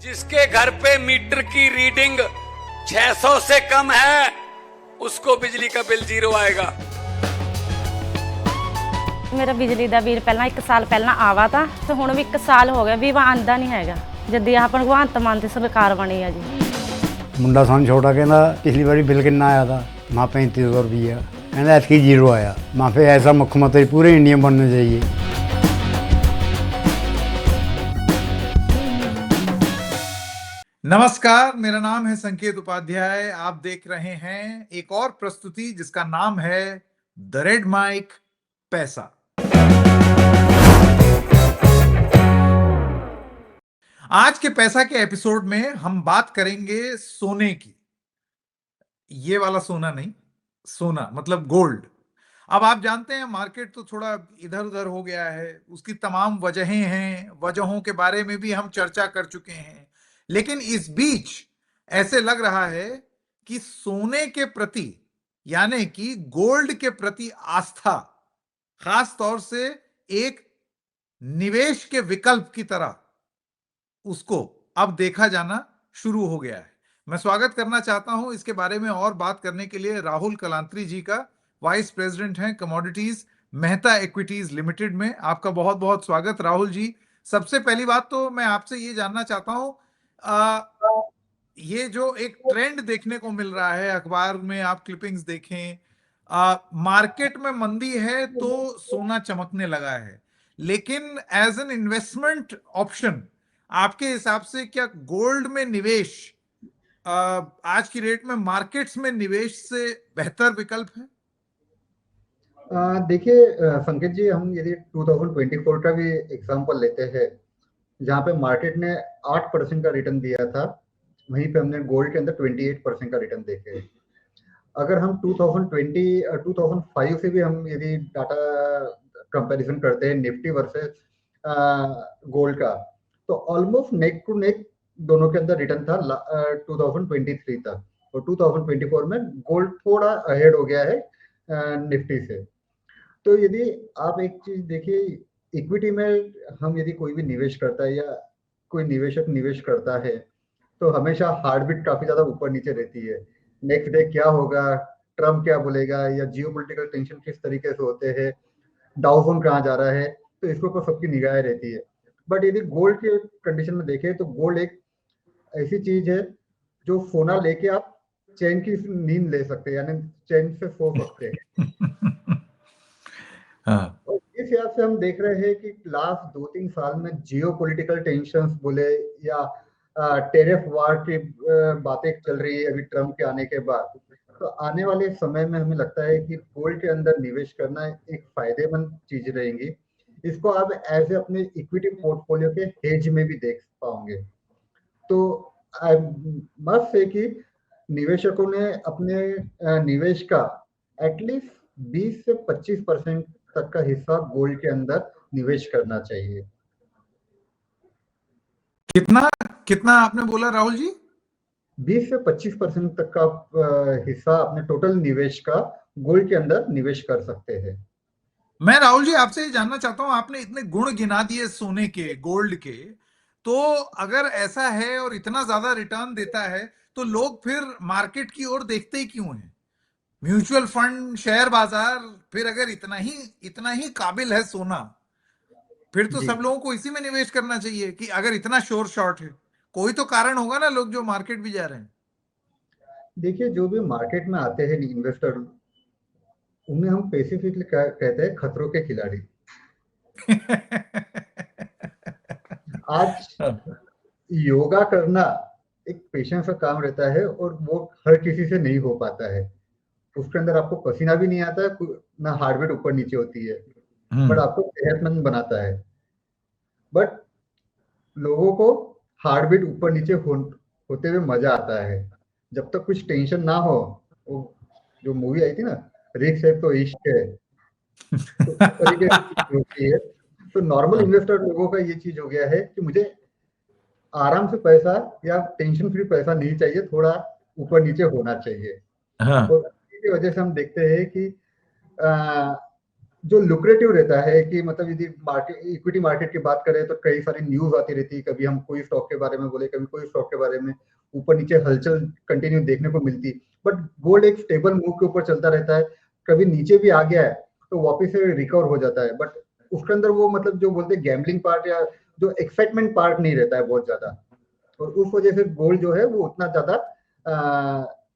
जिसके घर पे मीटर की रीडिंग 600 से कम है उसको बिजली का बिल 0 आएगा। ਮੇਰਾ ਬਿਜਲੀ ਦਾ ਬਿੱਲ ਪਹਿਲਾਂ 1 ਸਾਲ ਪਹਿਲਾਂ ਆਵਾ ਤਾਂ ਤੇ ਹੁਣ ਵੀ 1 ਸਾਲ ਹੋ ਗਿਆ ਵੀ ਆਂਦਾ ਨਹੀਂ ਹੈਗਾ ਜਦ ਆਹ ਭਗਵੰਤ ਮਾਨ ਦੀ ਸਰਕਾਰ ਬਣੀ ਆ ਜੀ। ਮੁੰਡਾ ਸਾਨੂੰ ਛੋਟਾ ਕਹਿੰਦਾ ਪਿਛਲੀ ਵਾਰੀ ਬਿੱਲ ਕਿੰਨਾ ਆਇਆ था माँ 3500 रुपया कहना ऐसी 0 आया माँ पे ऐसा मुख्यमंत्री पूरे इंडिया में बनना चाहिए। नमस्कार, मेरा नाम है संकेत उपाध्याय। आप देख रहे हैं एक और प्रस्तुति जिसका नाम है द रेड माइक पैसा। आज के पैसा के एपिसोड में हम बात करेंगे सोने की। ये वाला सोना नहीं, सोना मतलब गोल्ड। अब आप जानते हैं मार्केट तो थोड़ा इधर उधर हो गया है, उसकी तमाम वजहें हैं, वजहों के बारे में भी हम चर्चा कर चुके हैं। लेकिन इस बीच ऐसे लग रहा है कि सोने के प्रति यानी कि गोल्ड के प्रति आस्था खास तौर से एक निवेश के विकल्प की तरह उसको अब देखा जाना शुरू हो गया है। मैं स्वागत करना चाहता हूं इसके बारे में और बात करने के लिए राहुल कलांत्री जी का। वाइस प्रेसिडेंट हैं कमोडिटीज मेहता इक्विटीज लिमिटेड में। आपका बहुत बहुत स्वागत राहुल जी। सबसे पहली बात तो मैं आपसे ये जानना चाहता हूं, ये जो एक ट्रेंड देखने को मिल रहा है, अखबार में आप क्लिपिंग्स देखें, मार्केट में मंदी है तो सोना चमकने लगा है, लेकिन एज एन इन्वेस्टमेंट ऑप्शन आपके हिसाब से क्या गोल्ड में निवेश आज की रेट में मार्केट्स में निवेश से बेहतर विकल्प है? देखिए संकेत जी, हम यदि 2024 का भी एग्जांपल लेते हैं जहां पे मार्केट ने 8% का रिटर्न दिया था, वहीं पे हमने गोल्ड के अंदर 28% का रिटर्न देखे। अगर हम 2005 से भी हम यदि डाटा कंपैरिजन करते हैं निफ्टी वर्सेस गोल्ड का, तो ऑलमोस्ट नेक टू नेक दोनों के अंदर रिटर्न था 2023 तक, और 2024 में गोल्ड थोड़ा अहेड हो गया है निफ्टी से। तो यदि आप एक चीज देखिए, इक्विटी में हम यदि कोई भी निवेश करता है या कोई निवेशक निवेश करता है तो हमेशा हार्ट बीट काफी ज्यादा ऊपर नीचे रहती है। नेक्स्ट डे क्या होगा, ट्रम्प क्या बोलेगा, या जियोपॉलिटिकल टेंशन किस तरीके से होते हैं, डाउन कहाँ जा रहा है, तो इसके ऊपर सबकी निगाहें रहती है। बट यदि गोल्ड के कंडीशन में देखें तो गोल्ड एक ऐसी चीज है जो सोना लेके आप चैन की नींद ले सकते हैं, यानी चैन से सो सकते हैं। हाँ। और इस हिसाब से हम देख रहे हैं कि लास्ट 2-3 साल में जियोपॉलिटिकल टेंशंस बोले या टेरिफ वार की बातें चल रही है अभी ट्रम्प के आने के बाद, तो आने वाले समय में हमें लगता है कि गोल्ड के अंदर निवेश करना एक फायदेमंद चीज रहेगी। इसको आप एज ए अपने इक्विटी पोर्टफोलियो के हेज में भी देख पाओगे। तो आई मस्ट से कि निवेशकों ने अपने निवेश का एटलीस्ट 20 से 25% तक का हिस्सा गोल्ड के अंदर निवेश करना चाहिए। कितना कितना आपने बोला राहुल जी? 20 से 25% तक का हिस्सा अपने टोटल निवेश का गोल्ड के अंदर निवेश कर सकते हैं। मैं राहुल जी आपसे ये जानना चाहता हूं, आपने इतने गुण गिना दिए सोने के, गोल्ड के, तो अगर ऐसा है और इतना ज्यादा रिटर्न देता है तो लोग फिर मार्केट की ओर देखते ही क्यों हैं? म्यूचुअल फंड, शेयर बाजार, फिर अगर इतना ही काबिल है सोना, फिर तो सब लोगों को इसी में निवेश करना चाहिए कि अगर इतना शोर शॉर्ट है, कोई तो कारण होगा ना लोग जो मार्केट भी जा रहे हैं। देखिए, जो भी मार्केट में आते हैं इन्वेस्टर, उन्हें हम स्पेसिफिकली कहते हैं खतरों के खिलाड़ी। आज योगा करना एक पेशेंस का काम रहता है और वो हर किसी से नहीं हो पाता है। उसके अंदर आपको पसीना भी नहीं आता है, ना हार्ट बीट ऊपर नीचे होती है, बट आपको सेहतमंद बनाता है। बट लोगों को हार्ट बीट ऊपर नीचे होते हुए मजा आता है जब तक कुछ टेंशन ना हो। वो जो मूवी आई थी ना, रिस्क है तो इश्क है, तो इस तरीके की होती है। तो नॉर्मल इन्वेस्टर लोगों का ये चीज हो गया है कि मुझे आराम से पैसा या टेंशन फ्री पैसा नहीं चाहिए, थोड़ा ऊपर नीचे होना चाहिए। हाँ। और इसी वजह से हम देखते हैं कि जो लुक्रेटिव रहता है कि मतलब यदि मार्केट इक्विटी मार्केट की बात करें तो कई सारी न्यूज आती रहती है, कभी हम कोई स्टॉक के बारे में बोले, कभी कोई स्टॉक के बारे में, ऊपर नीचे हलचल कंटिन्यू देखने को मिलती। बट गोल्ड एक स्टेबल मूव के ऊपर चलता रहता है, कभी नीचे भी आ गया है तो वापस से रिकवर हो जाता है, बट उसके अंदर वो मतलब जो बोलते हैं गैम्बलिंग पार्ट या जो एक्साइटमेंट पार्ट नहीं रहता है बहुत ज्यादा, और उस वजह से गोल्ड जो है वो उतना ज्यादा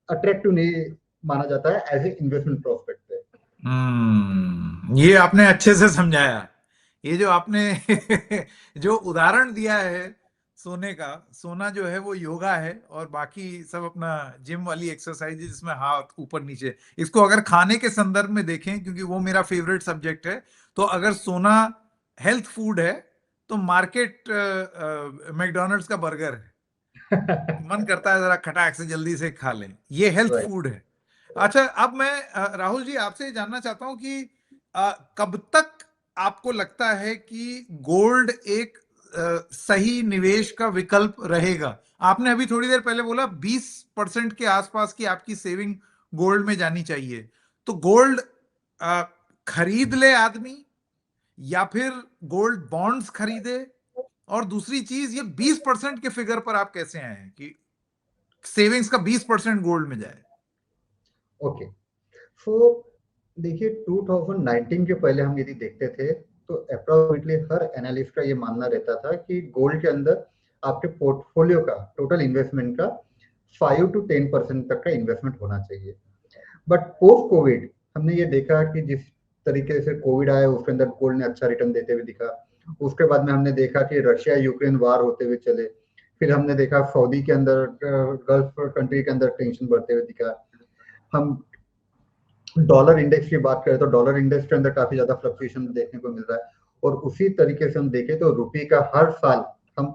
अट्रैक्टिव नहीं माना जाता है एज ए इन्वेस्टमेंट प्रोस्पेक्ट पे। ये आपने अच्छे से समझाया। ये जो आपने जो उदाहरण दिया है सोने का, सोना जो है वो योगा है और बाकी सब अपना जिम वाली एक्सरसाइज जिसमें हाथ ऊपर नीचे, इसको अगर खाने के संदर्भ में देखें, क्योंकि वो मेरा फेवरेट सब्जेक्ट है, तो अगर सोना हेल्थ फूड है तो मार्केट मैकडोनल्ड्स का बर्गर है। मन करता है जरा खटाक से जल्दी से खा लें, ये हेल्थ Right. फूड है। अच्छा, अब मैं राहुल जी आपसे जानना चाहता हूं कि कब तक आपको लगता है कि गोल्ड एक सही निवेश का विकल्प रहेगा? आपने अभी थोड़ी देर पहले बोला 20% के आसपास की आपकी सेविंग गोल्ड में जानी चाहिए, तो गोल्ड खरीद ले आदमी या फिर गोल्ड बॉन्ड्स खरीदे? और दूसरी चीज, ये 20% के फिगर पर आप कैसे आए हैं कि सेविंग्स का 20% गोल्ड में जाए? ओके, सो देखिए 2019 के पहले हम यदि देखते थे तो अप्रोक्सीमेटली हर एनालिस्ट का ये मानना रहता था कि गोल्ड के अंदर आपके पोर्टफोलियो का टोटल इन्वेस्टमेंट का 5 to 10% तक का इन्वेस्टमेंट होना चाहिए। बट पोस्ट कोविड हमने ये देखा कि जिस तरीके से कोविड आया उसके अंदर गोल्ड ने अच्छा रिटर्न देते हुए दिखा। उसके बाद में हमने देखा कि रशिया यूक्रेन वार होते हुए चले, फिर हमने देखा सऊदी के अंदर गल्फ कंट्री के अंदर टेंशन बढ़ते हुए दिखा। हम डॉलर इंडेक्स की बात करें तो डॉलर इंडेक्स के अंदर काफी ज्यादा फ्लक्चुएशन देखने को मिल रहा है, और उसी तरीके से हम देखें तो रुपये का हर साल हम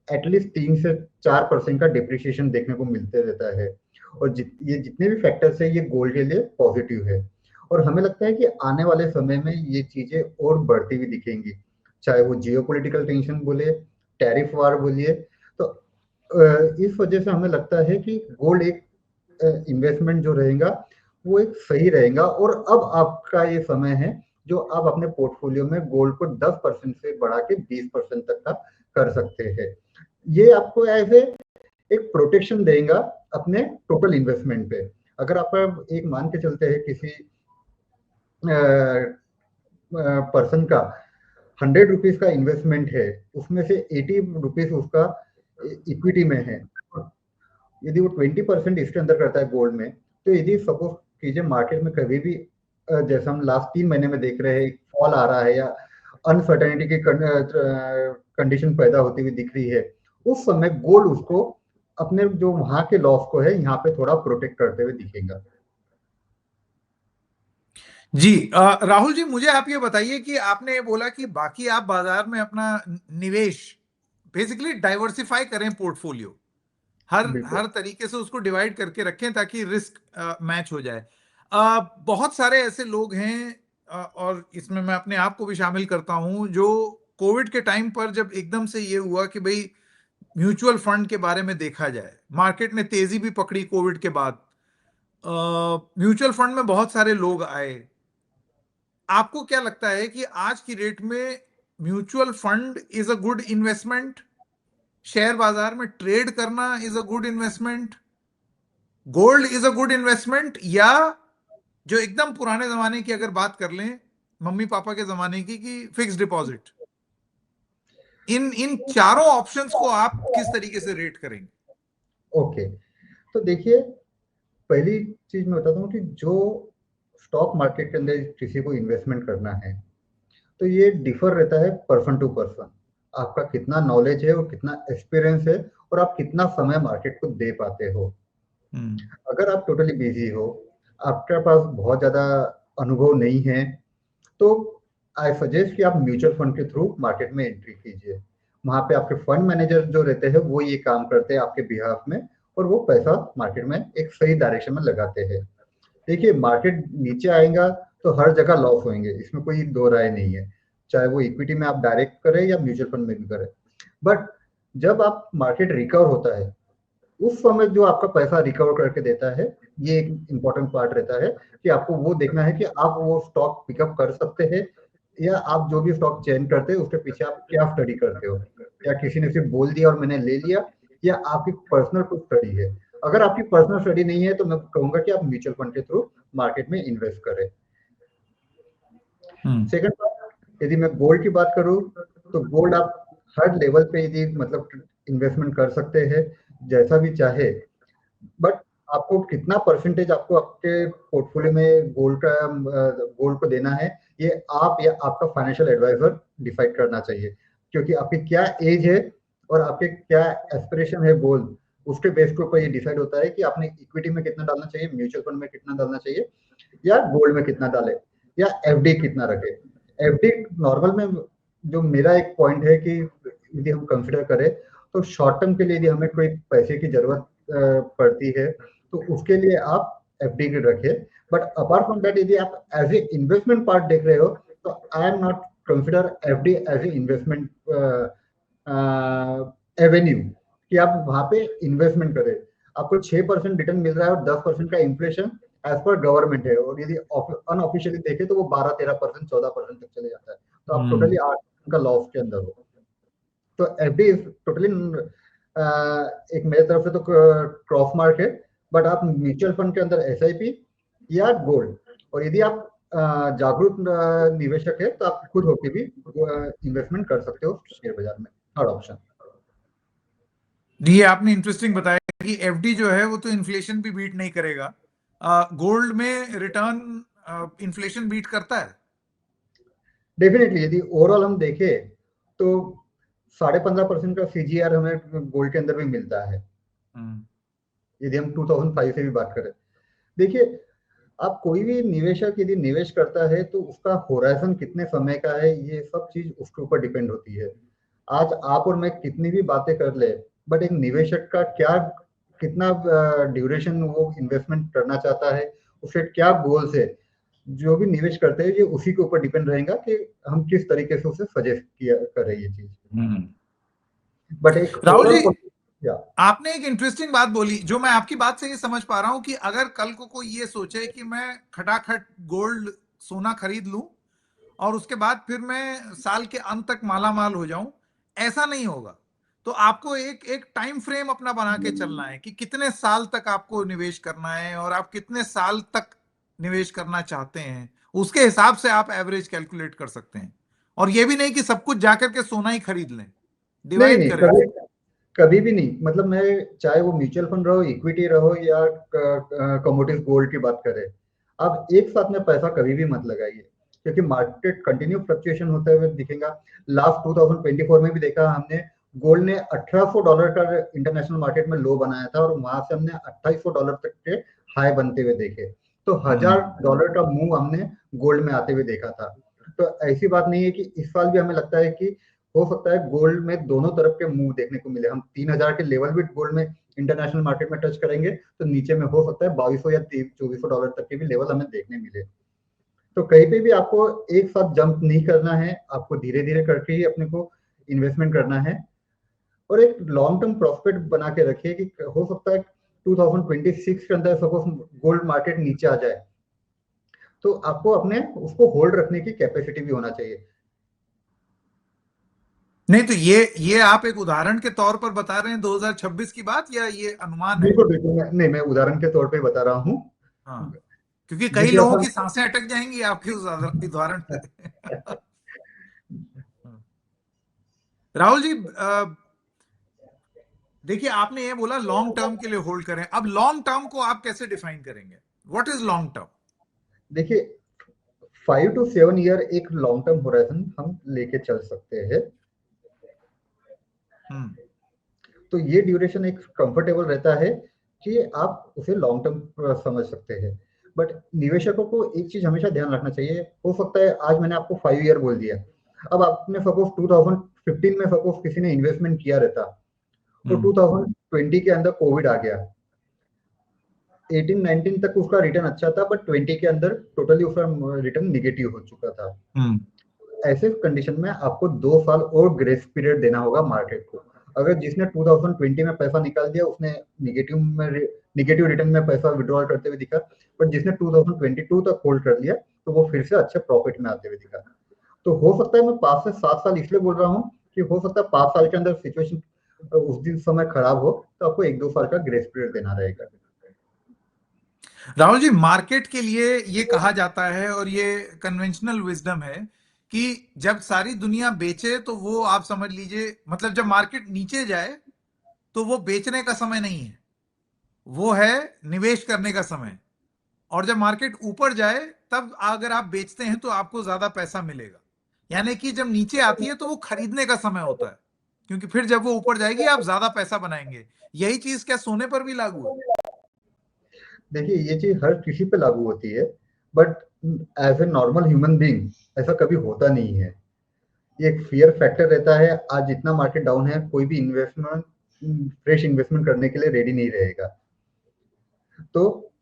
एटलीस्ट 3 से 4% का डिप्रिसिएशन देखने को मिलते रहता है, और ये जितने भी फैक्टर्स है ये गोल्ड के लिए पॉजिटिव है, और हमें लगता है कि आने वाले समय में ये चीजें और बढ़ती हुई दिखेंगी, चाहे वो जियोपॉलिटिकल टेंशन बोले, टैरिफ वार बोलिए। तो इस वजह से हमें लगता है कि गोल्ड एक इन्वेस्टमेंट जो रहेगा वो एक सही रहेगा, और अब आपका ये समय है जो आप अपने पोर्टफोलियो में गोल्ड को 10% से बढ़ा के 20% तक का कर सकते हैं। ये आपको ऐसे एक प्रोटेक्शन देगा अपने टोटल इन्वेस्टमेंट पे। अगर आप एक मान के चलते हैं किसी पर्सन का 100 रुपीज का इन्वेस्टमेंट है, उसमें से 80 रुपीज उसका इक्विटी में है, यदि वो 20% इसके अंदर करता है गोल्ड में, तो यदि सपोज कीजिए मार्केट में कभी भी जैसे हम लास्ट 3 महीने में देख रहे हैं फॉल आ रहा है या अनसर्टेनिटी की कंडीशन पैदा होती हुई दिख रही है, उस समय गोल्ड उसको अपने जो वहां के लॉस को है यहाँ पे थोड़ा प्रोटेक्ट करते हुए दिखेगा। जी, राहुल जी मुझे आप ये बताइए कि आपने ये बोला कि बाकी आप बाजार में अपना निवेश बेसिकली डाइवर्सिफाई करें, पोर्टफोलियो हर तरीके से उसको डिवाइड करके रखें ताकि रिस्क मैच हो जाए। बहुत सारे ऐसे लोग हैं और इसमें मैं अपने आप को भी शामिल करता हूं, जो कोविड के टाइम पर जब एकदम से ये हुआ कि भाई म्यूचुअल फंड के बारे में देखा जाए, मार्केट ने तेजी भी पकड़ी कोविड के बाद, म्यूचुअल फंड में बहुत सारे लोग आए। आपको क्या लगता है कि आज की डेट में mutual fund is a good investment? Share बाजार में ट्रेड करना is a good investment? Gold is a good investment? या जो एकदम पुराने जमाने की अगर बात कर लें, मम्मी पापा के जमाने की, कि फिक्स डिपॉजिट? इन चारों ऑप्शंस को आप किस तरीके से रेट करेंगे? ओके, तो देखिए पहली चीज मैं बताता हूँ कि जो स्टॉक मार्केट के अंदर किसी को इन्वेस्टमेंट करना है तो ये डिफर रहता है पर्सन टू पर्सन। आपका कितना नॉलेज है और कितना एक्सपीरियंस है और आप कितना समय मार्केट को दे पाते हो। अगर आप टोटली बिजी हो, आपके पास बहुत ज्यादा अनुभव नहीं है, तो आई सजेस्ट कि आप म्यूचुअल फंड के थ्रू मार्केट में एंट्री कीजिए। वहां पे आपके फंड मैनेजर जो रहते हैं वो ये काम करते हैं आपके बिहाफ में, और वो पैसा मार्केट में एक सही डायरेक्शन में लगाते हैं। देखिए मार्केट नीचे आएगा तो हर जगह लॉस होंगे, इसमें कोई दो राय नहीं है, चाहे वो इक्विटी में आप डायरेक्ट करें या म्यूचुअल फंड में भी करें। बट जब आप मार्केट रिकवर होता है उस समय जो आपका पैसा रिकवर करके देता है, ये एक इम्पोर्टेंट पार्ट रहता है कि आपको वो देखना है कि आप वो स्टॉक पिकअप कर सकते हैं, या आप जो भी स्टॉक चयन करते हैं उसके पीछे आप क्या स्टडी करते हो, या किसी ने सिर्फ बोल दिया और मैंने ले लिया, या आपकी पर्सनल कुछ स्टडी है। अगर आपकी पर्सनल स्टडी नहीं है तो मैं कहूंगा कि आप म्यूचुअल फंड के थ्रू मार्केट में इन्वेस्ट करें। सेकंड पार्ट, यदि मैं गोल्ड की बात करूं तो गोल्ड आप हर लेवल पे यदि मतलब इन्वेस्टमेंट कर सकते हैं जैसा भी चाहे, बट आपको कितना परसेंटेज आपको आपके पोर्टफोलियो में गोल्ड को देना है, ये आप या आपका फाइनेंशियल एडवाइजर डिसाइड करना चाहिए, क्योंकि आपकी क्या एज है और आपके क्या एस्पिरेशन है गोल्ड, उसके बेस के ऊपर ये डिसाइड होता है कि आपने इक्विटी में कितना डालना चाहिए, म्यूचुअल फंड में कितना डालना चाहिए, या गोल्ड में कितना डाले, या एफडी कितना रखे। एफडी नॉर्मल में जो मेरा एक पॉइंट है कि यदि हम कंसिडर करें तो शॉर्ट टर्म के लिए यदि हमें कोई पैसे की जरूरत पड़ती है तो उसके लिए आप एफडी रखें, बट अपार्ट फ्रॉम दैट यदि आप एज ए इन्वेस्टमेंट पार्ट देख रहे हो तो I am not consider FD as a investment avenue, कि आप वहां पे इन्वेस्टमेंट करें। आपको 6% रिटर्न मिल रहा है और 10% का इन्फ्लेशन एज पर गवर्नमेंट है, और यदि अनऑफिशियली देखें तो वो 12-13%, 14% तक चले जाता है, तो आप टोटली 8% का लॉस के अंदर हो। तो एफडी इज टोटली एक मेरे तरफ से तो क्रॉस मार्क है, बट आप म्यूचुअल फंड के अंदर एसआईपी या गोल्ड, और यदि आप जागरूक निवेशक है तो आप खुद होके भी इन्वेस्टमेंट कर सकते हो शेयर बाजार में, थर्ड ऑप्शन। ये आपने इंटरेस्टिंग बताया कि एफडी जो है वो तो इन्फ्लेशन भी बीट नहीं करेगा, गोल्ड में रिटर्न इन्फ्लेशन बीट करता है। डेफिनेटली यदि ओवरऑल हम देखें तो 15.5% का सीजीआर हमें गोल्ड के अंदर भी मिलता है, यदि हम 2005 से भी बात करें। देखिए, आप कोई भी निवेशक यदि निवेश करता है तो उसका होराइजन कितने समय का है, ये सब चीज उसके ऊपर डिपेंड होती है। आज आप और मैं कितनी भी बातें कर ले, बट एक निवेशक का क्या कितना ड्यूरेशन वो इन्वेस्टमेंट करना चाहता है, उसके क्या गोल्स है, जो भी निवेश करते हैं ये उसी के ऊपर डिपेंड रहेगा कि हम किस तरीके से उसे सजेस्ट किया करें ये चीज। बट एक राहुल जी, आपने एक इंटरेस्टिंग बात बोली, जो मैं आपकी बात से ये समझ पा रहा हूं कि अगर कल को कोई ये सोचे कि मैं खटाखट गोल्ड सोना खरीद लूं और उसके बाद फिर मैं साल के अंत तक माला माल हो जाऊं, ऐसा नहीं होगा। तो आपको एक टाइम फ्रेम अपना बना के चलना है कि कितने साल तक आपको निवेश करना है और आप कितने साल तक निवेश करना चाहते हैं, उसके हिसाब से आप एवरेज कैलकुलेट कर सकते हैं। और ये भी नहीं कि सब कुछ जाकर के सोना ही खरीद लें, डिवाइड करें। कभी भी नहीं, मतलब मैं चाहे वो म्यूचुअल फंड रहो, इक्विटी रहो, या कमोडिटीज गोल्ड की बात करें, आप एक साथ में पैसा कभी भी मत लगाइए, क्योंकि मार्केट कंटिन्यू फ्लक्चुएशन होते हुए दिखेगा। लास्ट 2024 में भी देखा हमने, गोल्ड ने $1800 का इंटरनेशनल मार्केट में लो बनाया था और वहां से हमने $2800 तक के हाई बनते हुए देखे, तो $1000 का मूव हमने गोल्ड में आते हुए देखा था। तो ऐसी बात नहीं है कि इस साल भी हमें लगता है कि हो सकता है गोल्ड में दोनों तरफ के मूव देखने को मिले। हम 3000 के लेवल भी गोल्ड में इंटरनेशनल मार्केट में टच करेंगे तो नीचे में हो सकता है $2200 या $2400 तक के भी लेवल हमें देखने मिले। तो कहीं पे भी आपको एक साथ जंप नहीं करना है, आपको धीरे धीरे करके ही अपने को इन्वेस्टमेंट करना है, और एक लॉन्ग टर्म प्रॉस्पेक्ट बना के रखिए कि हो सकता है 2026 के अंदर सपोज गोल्ड मार्केट नीचे आ जाए तो आपको अपने उसको होल्ड रखने की कैपेसिटी भी होना चाहिए। नहीं तो ये आप एक उदाहरण के तौर पर बता रहे हैं 2026 की बात, या ये अनुमान है? बिल्कुल बिल्कुल, नहीं मैं उदाहरण के तौर पे बता रहा हूँ। हाँ, क्योंकि कई लोगों की सांसें अटक जाएंगी आपके उस उदाहरण पे। राहुल जी, देखिए आपने ये बोला लॉन्ग टर्म के लिए होल्ड करें, अब लॉन्ग टर्म को आप कैसे डिफाइन करेंगे? What is long term? देखिए 5 to 7 ईयर एक लॉन्ग टर्म होराइजन हम लेके चल सकते हैं। तो ये ड्यूरेशन एक कंफर्टेबल रहता है कि आप उसे लॉन्ग टर्म समझ सकते हैं। बट निवेशकों को एक चीज हमेशा ध्यान रखना चाहिए, हो सकता है आज मैंने आपको 5 ईयर बोल दिया, अब आपने सपोज 2015 में सपोज किसी ने इन्वेस्टमेंट किया रहता तो 2020 के अंदर कोविड आ गया, 18-19 तक उसका रिटर्न अच्छा था, बट 20 के अंदर टोटली उसका रिटर्न निगेटिव हो चुका था। ऐसे कंडीशन में आपको 2 साल और ग्रेस पीरियड देना होगा मार्केट को। अगर जिसने 2020 में पैसा निकाल दिया उसने निगेटिव रिटर्न में पैसा विड्रॉल करते हुए दिखा, पर जिसने 2022 तक होल्ड कर लिया तो वो फिर से अच्छे प्रॉफिट में आते हुए दिखा। तो हो सकता है मैं 5 से 7 साल इसलिए बोल रहा हूँ कि हो सकता है 5 साल के अंदर सिचुएशन उस दिन समय खराब हो तो आपको 1-2 साल का ग्रेस पीरियड देना रहेगा। राहुल जी, मार्केट के लिए ये कहा जाता है और ये कन्वेंशनल विजडम है कि जब सारी दुनिया बेचे तो वो आप समझ लीजिए, मतलब जब मार्केट नीचे जाए तो वो बेचने का समय नहीं है, वो है निवेश करने का समय। और जब मार्केट ऊपर जाए तब अगर आप बेचते हैं तो आपको ज्यादा पैसा मिलेगा। यानी कि जब नीचे आती है तो वो खरीदने का समय होता है, क्योंकि फिर जब वो ऊपर जाएगी आप ज्यादा पैसा बनाएंगे। यही चीज क्या सोने पर भी लागू है? देखिए ये चीज हर किसी पे लागू होती है, but as a normal human being ऐसा कभी होता नहीं है। ये एक फियर फैक्टर रहता है। आज जितना मार्केट डाउन है कोई भी फ्रेश इन्वेस्टमेंट करने के लिए रेडी नहीं रहेगा। तो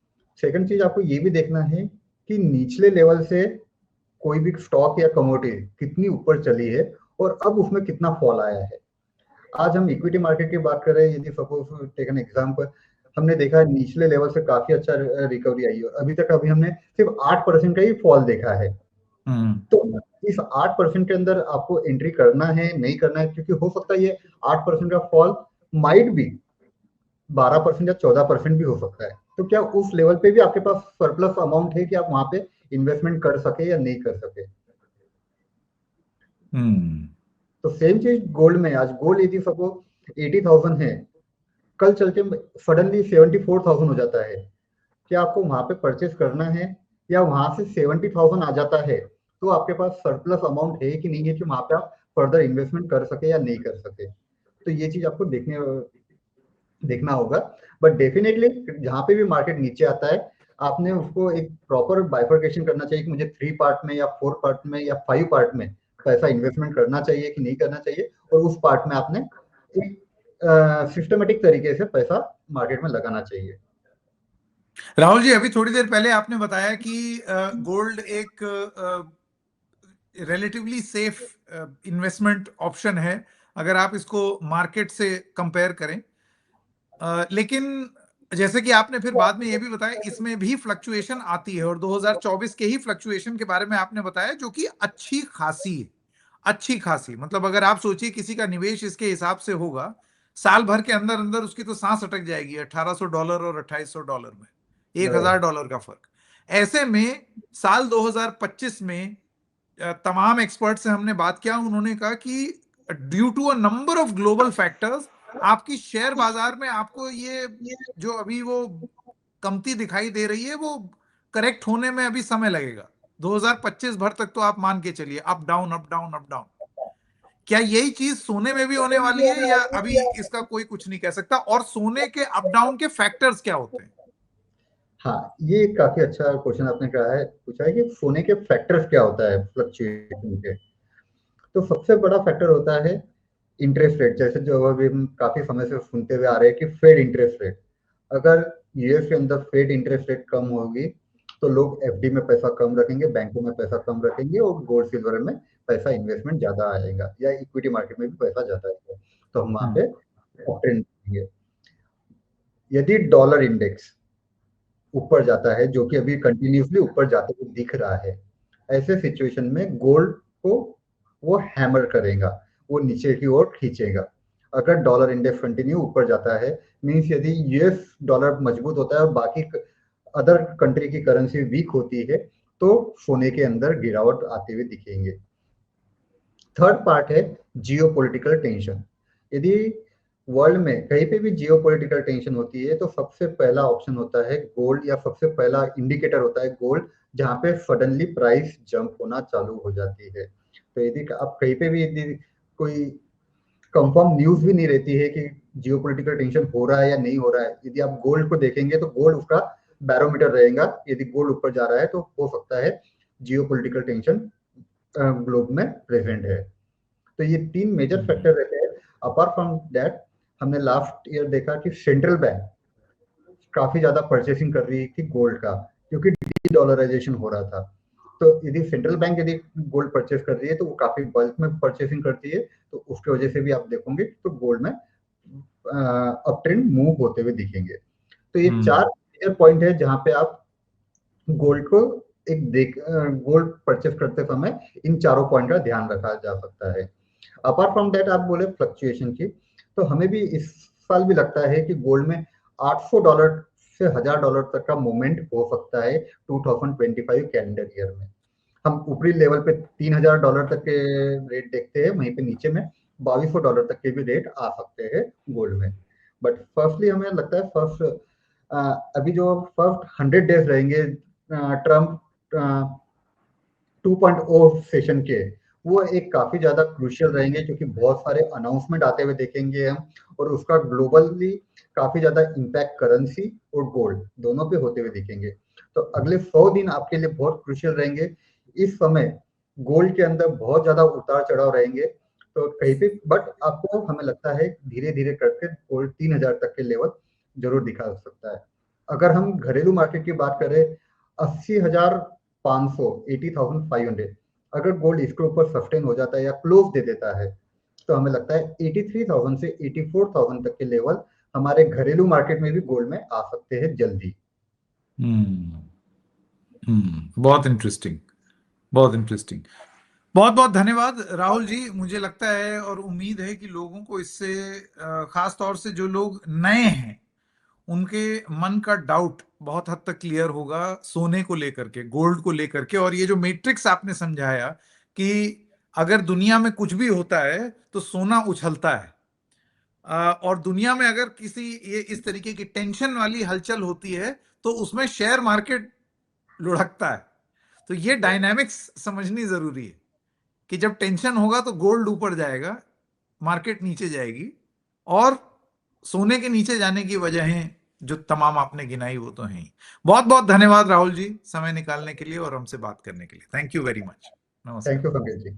सेकंड चीज आपको ये भी देखना है कि निचले लेवल से कोई भी स्टॉक या कमोडिटी कितनी ऊपर चली है और अब उसमें कितना फॉल आया है। आज हम इक्विटी मार्केट की बात कर रहे हैं, यदि सपोज टेक एन एग्जांपल, हमने देखा है निचले लेवल से काफी अच्छा रिकवरी आई है और अभी हमने सिर्फ 8% का ही फॉल देखा है। तो इस 8% के अंदर आपको एंट्री करना है नहीं करना है, क्योंकि हो सकता है ये 8% का फॉल माइट भी 12% या 14% भी हो सकता है। तो क्या उस लेवल पे भी आपके पास सरप्लस अमाउंट है कि आप वहां पे इन्वेस्टमेंट कर सके या नहीं कर सके? तो सेम चीज गोल्ड में। आज गोल्ड यदि सपोज 80,000 है, कल चल के सडनली 74,000 हो जाता है, क्या आपको वहां पे परचेस करना है? या वहां से 70,000 आ जाता है तो आपके पास सरप्लस अमाउंट है कि नहीं है कि वहां पे आप फर्दर इन्वेस्टमेंट कर सके या नहीं कर सके? तो ये चीज आपको देखना होगा। बट डेफिनेटली जहां पे भी मार्केट नीचे आता है आपने उसको एक प्रॉपर बाइफर्केशन करना चाहिए कि मुझे 3 पार्ट में या 4 पार्ट में या 5 पार्ट में पैसा इन्वेस्टमेंट करना चाहिए कि नहीं करना चाहिए, और उस पार्ट में आपने एक सिस्टमेटिक तरीके से पैसा मार्केट में लगाना चाहिए। राहुल जी, अभी थोड़ी देर पहले आपने बताया कि गोल्ड एक रिलेटिवली सेफ इन्वेस्टमेंट ऑप्शन है अगर आप इसको मार्केट से कंपेयर करें। लेकिन जैसे कि आपने फिर बाद में ये भी बताया इसमें भी फ्लक्चुएशन आती है, और 2024 के ही फ्लक्चुएशन के बारे में आपने बताया जो कि अच्छी खासी है। अच्छी खासी मतलब अगर आप सोचिए किसी का निवेश इसके हिसाब से होगा, साल भर के अंदर अंदर उसकी तो सांस अटक जाएगी $1,800 और $2,800 में, $1,000 का फर्क। ऐसे में साल 2025 में तमाम एक्सपर्ट से हमने बात किया, उन्होंने कहा कि due to a number of global factors आपकी शेयर बाजार में आपको ये जो अभी वो कमती दिखाई दे रही है वो करेक्ट होने में अभी समय लगेगा। 2025 भर तक तो आप मान के चलिए up down up down up down. क्या यही चीज सोने में भी होने वाली है या अभी इसका कोई कुछ नहीं कह सकता? और सोने के अप डाउन के फैक्टर्स क्या होते हैं? हाँ, ये काफी अच्छा क्वेश्चन आपने पूछा है कि सोने के फैक्टर्स क्या होता है फ्लक्चुएशन के। तो सबसे बड़ा फैक्टर होता है इंटरेस्ट रेट, जैसे जो अभी हम काफी समय से सुनते हुए आ रहे हैं कि फेड इंटरेस्ट रेट। अगर यूएस के अंदर फेड इंटरेस्ट रेट कम होगी तो लोग एफडी में पैसा कम रखेंगे, बैंकों में पैसा कम रखेंगे और गोल्ड सिल्वर में पैसा इन्वेस्टमेंट ज्यादा आएगा, या इक्विटी मार्केट में भी पैसा ज्यादा आएगा, तो हम वहां पे ट्रेंड करेंगे। यदि डॉलर इंडेक्स ऊपर जाता है, जो कि अभी कंटिन्यूसली ऊपर जाते हुए दिख रहा है, ऐसे सिचुएशन में गोल्ड को वो हैमर करेगा, वो नीचे की ओर खींचेगा। अगर डॉलर इंडेक्स कंटिन्यू ऊपर जाता है, मींस यदि यूएस डॉलर मजबूत होता है और बाकी अदर कंट्री की करेंसी वीक होती है तो सोने के अंदर गिरावट आते हुए दिखेंगे। थर्ड पार्ट है जियोपॉलिटिकल टेंशन। यदि वर्ल्ड में कहीं पे भी जियोपॉलिटिकल टेंशन होती है तो सबसे पहला ऑप्शन होता है गोल्ड, या सबसे पहला इंडिकेटर होता है गोल्ड, जहां पे सडनली प्राइस जंप होना चालू हो जाती है। तो यदि आप कहीं पे भी यदि कोई कंफर्म न्यूज भी नहीं रहती है कि जियोपॉलिटिकल टेंशन हो रहा है या नहीं हो रहा है, यदि आप गोल्ड को देखेंगे तो गोल्ड उसका बैरोमीटर रहेगा। यदि गोल्ड ऊपर जा रहा है तो हो सकता है जियोपॉलिटिकल टेंशन ग्लोब में प्रेजेंट है। तो ये 3 मेजर फैक्टर रहते हैं। अपार्ट फ्रॉम दैट हमने लास्ट ईयर देखा कि सेंट्रल बैंक काफी ज्यादा परचेसिंग कर रही थी गोल्ड का, क्योंकि डी डॉलराइजेशन हो रहा था। तो यदि सेंट्रल बैंक यदि गोल्ड परचेस कर रही है तो वो काफी बल्क में परचेसिंग करती है, तो उसकी वजह से भी आप देखोगे तो गोल्ड में अप ट्रेंड मूव होते हुए दिखेंगे। तो ये 4 मेजर पॉइंट है जहां पे आप गोल्ड को गोल्ड परचेस करते समय इन चारों पॉइंट का ध्यान रखा जा सकता है। अपार्ट फ्रॉम दैट आप बोले फ्लक्चुएशन की, तो हमें भी इस साल भी लगता है कि गोल्ड में $800 से $1000 तक का मूवमेंट हो सकता है 2025 कैलेंडर ईयर में। हम ऊपरी लेवल पे $3000 तक के रेट देखते हैं, वहीं पे नीचे में $2200 तक के भी रेट आ सकते हैं गोल्ड में। बट फर्स्टली हमें लगता है अभी जो फर्स्ट 100 डेज रहेंगे ट्रम्प 2.0 सेशन के, वो एक काफी ज्यादा क्रूशियल रहेंगे, क्योंकि बहुत सारे अनाउंसमेंट आते हुए देखेंगे हम, और उसका ग्लोबली काफी ज्यादा इम्पैक्ट करेंसी और गोल्ड दोनों पे होते हुए दिखेंगे। तो अगले 100 दिन आपके लिए बहुत क्रूशियल रहेंगे। इस समय गोल्ड के अंदर बहुत ज्यादा उतार चढ़ाव रहेंगे, तो कहीं पे बट आपको हमें लगता है धीरे धीरे करके गोल्ड 3000 तक के लेवल जरूर दिखा सकता है। अगर हम घरेलू मार्केट की बात करें 80,500 80,500 अगर गोल्ड इसके ऊपर सस्टेन हो जाता है या क्लोज दे देता है, तो हमें लगता है 83,000 से 84,000 तक के लेवल हमारे घरेलू मार्केट में भी गोल्ड में आ सकते हैं जल्दी। बहुत इंटरेस्टिंग, बहुत इंटरेस्टिंग। बहुत बहुत धन्यवाद राहुल जी। मुझे लगता है और उम्मीद है कि लोगों को इससे खास तौर से जो लोग नए हैं उनके मन का डाउट बहुत हद तक क्लियर होगा सोने को लेकर के, गोल्ड को लेकर के। और ये जो मैट्रिक्स आपने समझाया कि अगर दुनिया में कुछ भी होता है तो सोना उछलता है, और दुनिया में अगर किसी ये इस तरीके की टेंशन वाली हलचल होती है तो उसमें शेयर मार्केट लुढ़कता है। तो ये डायनामिक्स समझनी जरूरी है कि जब टेंशन होगा तो गोल्ड ऊपर जाएगा, मार्केट नीचे जाएगी, और सोने के नीचे जाने की वजहें जो तमाम आपने गिनाई वो तो हैं ही। बहुत बहुत धन्यवाद राहुल जी समय निकालने के लिए और हमसे बात करने के लिए। Thank you very much. नमस्कार। थैंक यू संकेत जी।